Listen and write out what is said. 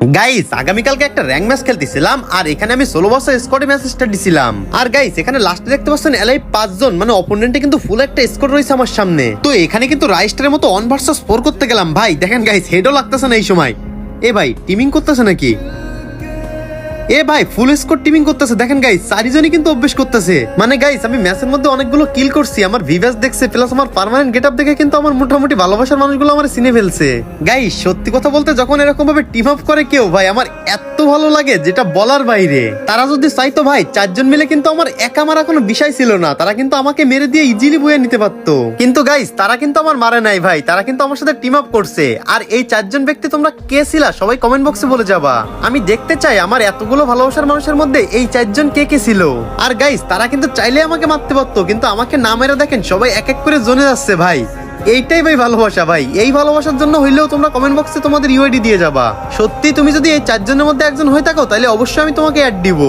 Guys আগামীকালকে একটা rank match খেলতেছিলাম আর এখানে আমি 16 বছর স্কোয়াডে ম্যাচ স্টার্ট দিছিলাম। আর গাইস এখানে লাস্টে দেখতে পাচ্ছেন এলাই 5 জন মানে অপোনেন্টে কিন্তু ফুল একটা স্কোয়াড রয়েছে আমার সামনে। তো এখানে কিন্তু রাইস্টারের মতো 1 ভার্সেস 4 করতে গেলাম ভাই। দেখেন গাইস হেডও লাগতেছে না এই সময়। এ ভাই টিমিং করতেছে নাকি? এ ভাই ফুল স্কোর টিমিং করতেছে। দেখেন গাইস চারিজনই কিন্তু অভ্যেস করতেছে। মানে গাইস আমি ম্যাচের মধ্যে অনেকগুলো কিল করছি, আমার ভিভাস দেখছে প্লাস আমার পার্মানেন্ট গেটআপ দেখে কিন্তু আমার মোটামুটি ভালোবাসার মানুষগুলো আমার চিনে ফেলছে। গাইস সত্যি কথা বলতে যখন এরকম ভাবে টিম আপ করে কেউ ভাই আমার এত ভালো লাগে যেটা বলার বাইরে। তারা যদি চাইতো ভাই 4 জন মিলে কিন্তু আমার একা মারা কোনো বিষয় ছিল না, তারা কিন্তু আমাকে মেরে দিয়ে ইজিলি বয়ে নিতে পারতো। কিন্তু গাইস তারা কিন্তু আমার মারে নাই ভাই, তারা কিন্তু আমার সাথে টিম আপ করছে। আর এই 4 জন ব্যক্তি তোমরা কে ছিলা সবাই কমেন্ট বক্সে বলে যাবা। আমি দেখতে চাই আমার এতগুলো ভালোবাসার মানুষের মধ্যে এই 4 জন কে কে ছিল। আর গাইস তারা কিন্তু চাইলে আমাকে মারতে পারতো, কিন্তু আমাকে না মেরে দেখেন সবাই এক এক করে জোনে যাচ্ছে ভাই। এইটাই ভাই ভালোবাসা ভাই। এই ভালোবাসার জন্য হইলেও তোমরা কমেন্ট বক্সে তোমাদের ইউআইডি দিয়ে যাবা। সত্যি তুমি যদি এই 4 জনের মধ্যে একজন হয়ে থাকো তাহলে অবশ্যই আমি তোমাকে অ্যাড দিব।